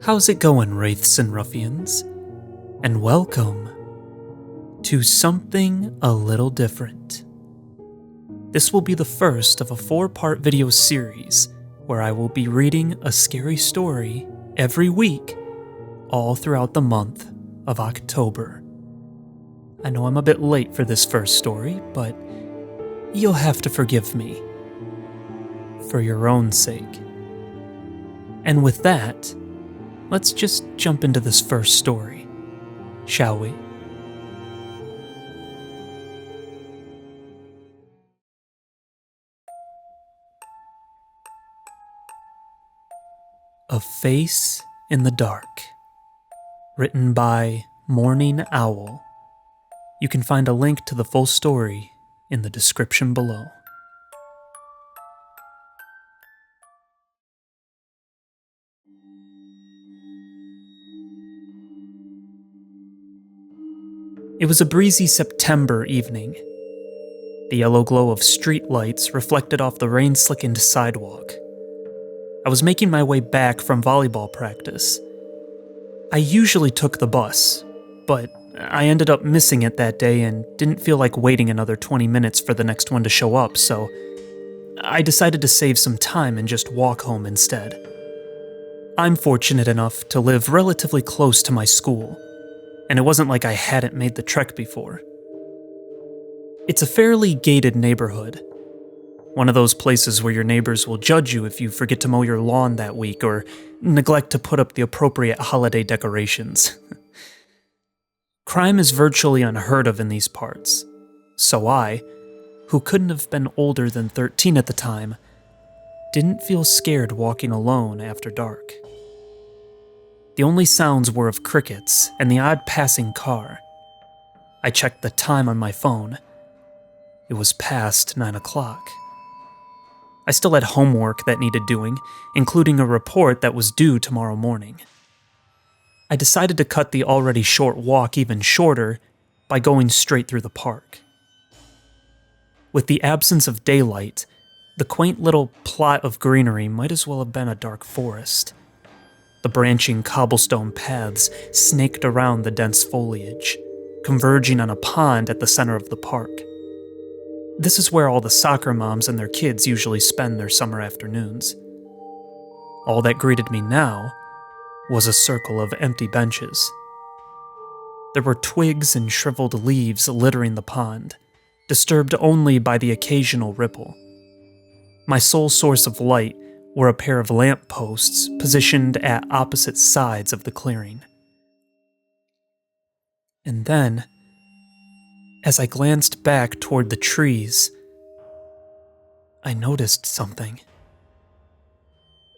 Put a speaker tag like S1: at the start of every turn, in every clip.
S1: How's it going, Wraiths and Ruffians? And welcome to Something a Little Different. This will be the first of a 4-part video series where I will be reading a scary story every week, all throughout the month of October. I know I'm a bit late for this first story, but you'll have to forgive me, for your own sake. And with that, let's just jump into this first story, shall we? A Face in the Dark, written by Morning Owl. You can find a link to the full story in the description below. It was a breezy September evening. The yellow glow of street lights reflected off the rain-slickened sidewalk. I was making my way back from volleyball practice. I usually took the bus, but I ended up missing it that day and didn't feel like waiting another 20 minutes for the next one to show up, so I decided to save some time and just walk home instead. I'm fortunate enough to live relatively close to my school, and it wasn't like I hadn't made the trek before. It's a fairly gated neighborhood. One of those places where your neighbors will judge you if you forget to mow your lawn that week or neglect to put up the appropriate holiday decorations. Crime is virtually unheard of in these parts, so I, who couldn't have been older than 13 at the time, didn't feel scared walking alone after dark. The only sounds were of crickets and the odd passing car. I checked the time on my phone. It was past 9 o'clock. I still had homework that needed doing, including a report that was due tomorrow morning. I decided to cut the already short walk even shorter by going straight through the park. With the absence of daylight, the quaint little plot of greenery might as well have been a dark forest. The branching cobblestone paths snaked around the dense foliage, converging on a pond at the center of the park. This is where all the soccer moms and their kids usually spend their summer afternoons. All that greeted me now was a circle of empty benches. There were twigs and shriveled leaves littering the pond, disturbed only by the occasional ripple. My sole source of light were a pair of lamp posts positioned at opposite sides of the clearing. And then, as I glanced back toward the trees, I noticed something.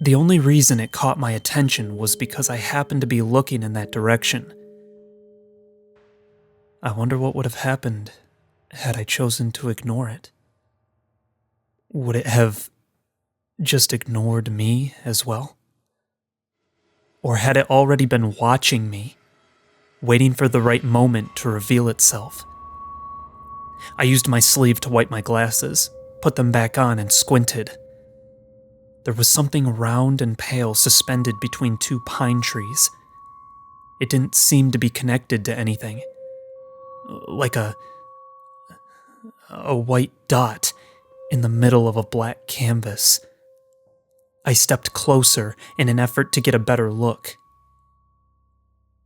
S1: The only reason it caught my attention was because I happened to be looking in that direction. I wonder what would have happened had I chosen to ignore it. Would it have just ignored me as well? Or had it already been watching me, waiting for the right moment to reveal itself? I used my sleeve to wipe my glasses, put them back on, and squinted. There was something round and pale suspended between two pine trees. It didn't seem to be connected to anything. Like a white dot in the middle of a black canvas. I stepped closer in an effort to get a better look.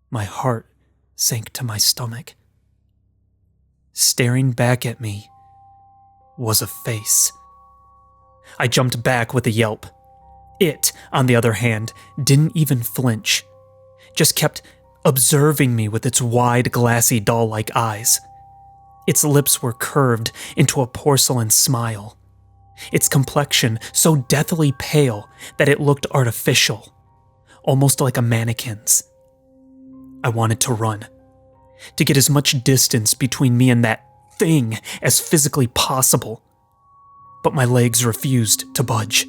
S1: My heart sank to my stomach. Staring back at me was a face. I jumped back with a yelp. It, on the other hand, didn't even flinch, just kept observing me with its wide, glassy, doll-like eyes. Its lips were curved into a porcelain smile. Its complexion so deathly pale that it looked artificial, almost like a mannequin's. I wanted to run, to get as much distance between me and that thing as physically possible, but my legs refused to budge.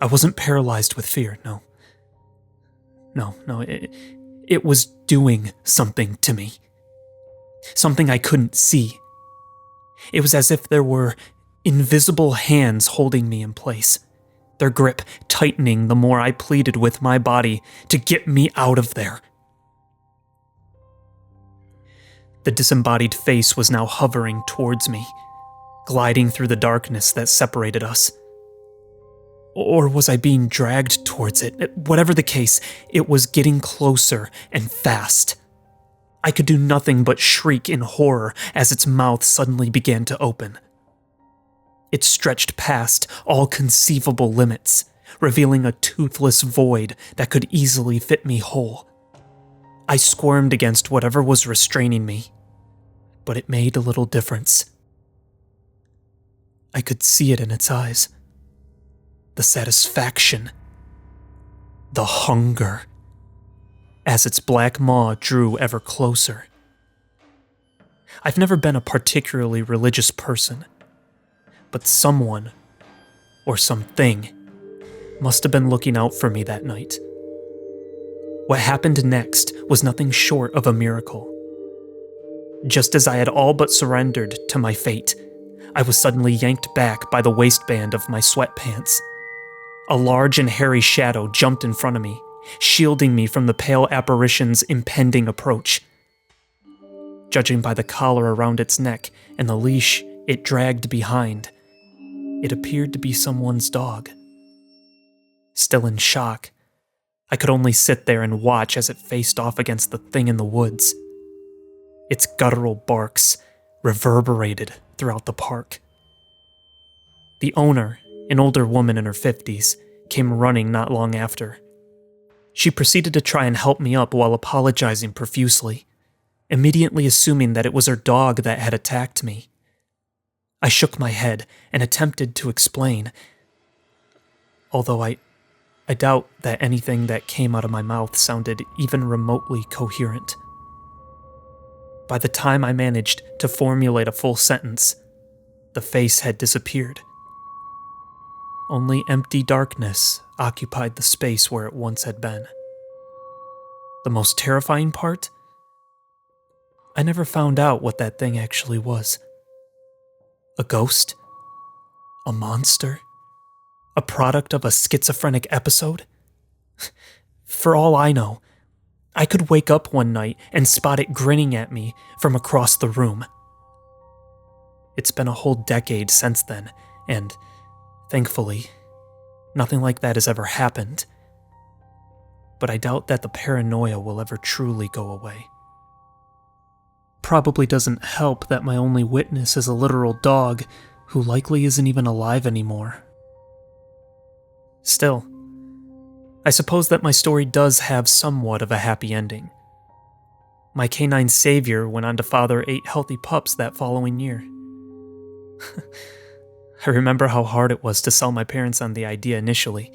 S1: I wasn't paralyzed with fear, no. It was doing something to me. Something I couldn't see. It was as if there were invisible hands holding me in place, their grip tightening the more I pleaded with my body to get me out of there. The disembodied face was now hovering towards me, gliding through the darkness that separated us. Or was I being dragged towards it? Whatever the case, it was getting closer and fast. I could do nothing but shriek in horror as its mouth suddenly began to open. It stretched past all conceivable limits, revealing a toothless void that could easily fit me whole. I squirmed against whatever was restraining me, but it made little difference. I could see it in its eyes. The satisfaction. The hunger. As its black maw drew ever closer. I've never been a particularly religious person, but someone, or something, must have been looking out for me that night. What happened next was nothing short of a miracle. Just as I had all but surrendered to my fate, I was suddenly yanked back by the waistband of my sweatpants. A large and hairy shadow jumped in front of me, shielding me from the pale apparition's impending approach. Judging by the collar around its neck and the leash it dragged behind, it appeared to be someone's dog. Still in shock, I could only sit there and watch as it faced off against the thing in the woods. Its guttural barks reverberated throughout the park. The owner, an older woman in her 50s, came running not long after. She proceeded to try and help me up while apologizing profusely, immediately assuming that it was her dog that had attacked me. I shook my head and attempted to explain, although I doubt that anything that came out of my mouth sounded even remotely coherent. By the time I managed to formulate a full sentence, the face had disappeared. Only empty darkness occupied the space where it once had been. The most terrifying part? I never found out what that thing actually was. A ghost? A monster? A product of a schizophrenic episode? For all I know, I could wake up one night and spot it grinning at me from across the room. It's been a whole decade since then, and thankfully, nothing like that has ever happened. But I doubt that the paranoia will ever truly go away. Probably doesn't help that my only witness is a literal dog who likely isn't even alive anymore. Still, I suppose that my story does have somewhat of a happy ending. My canine savior went on to father 8 healthy pups that following year. I remember how hard it was to sell my parents on the idea initially,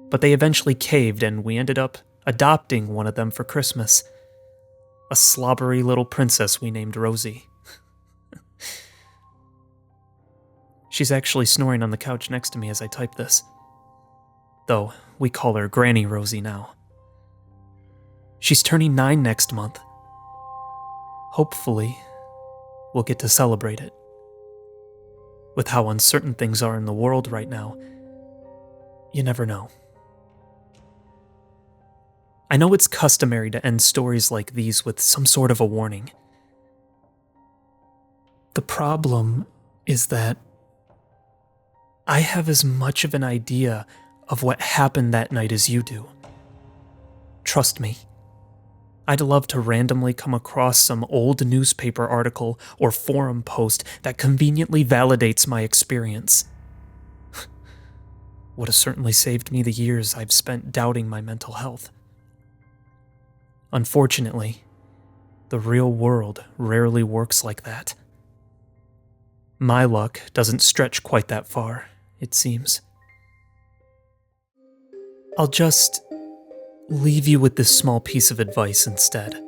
S1: but they eventually caved and we ended up adopting one of them for Christmas. A slobbery little princess we named Rosie. She's actually snoring on the couch next to me as I type this. Though we call her Granny Rosie now. She's turning 9 next month. Hopefully, we'll get to celebrate it. With how uncertain things are in the world right now, you never know. I know it's customary to end stories like these with some sort of a warning. The problem is that I have as much of an idea of what happened that night as you do. Trust me, I'd love to randomly come across some old newspaper article or forum post that conveniently validates my experience. Would have certainly saved me the years I've spent doubting my mental health. Unfortunately, the real world rarely works like that. My luck doesn't stretch quite that far, it seems. I'll just leave you with this small piece of advice instead.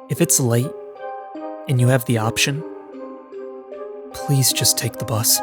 S1: If it's late and you have the option, please just take the bus.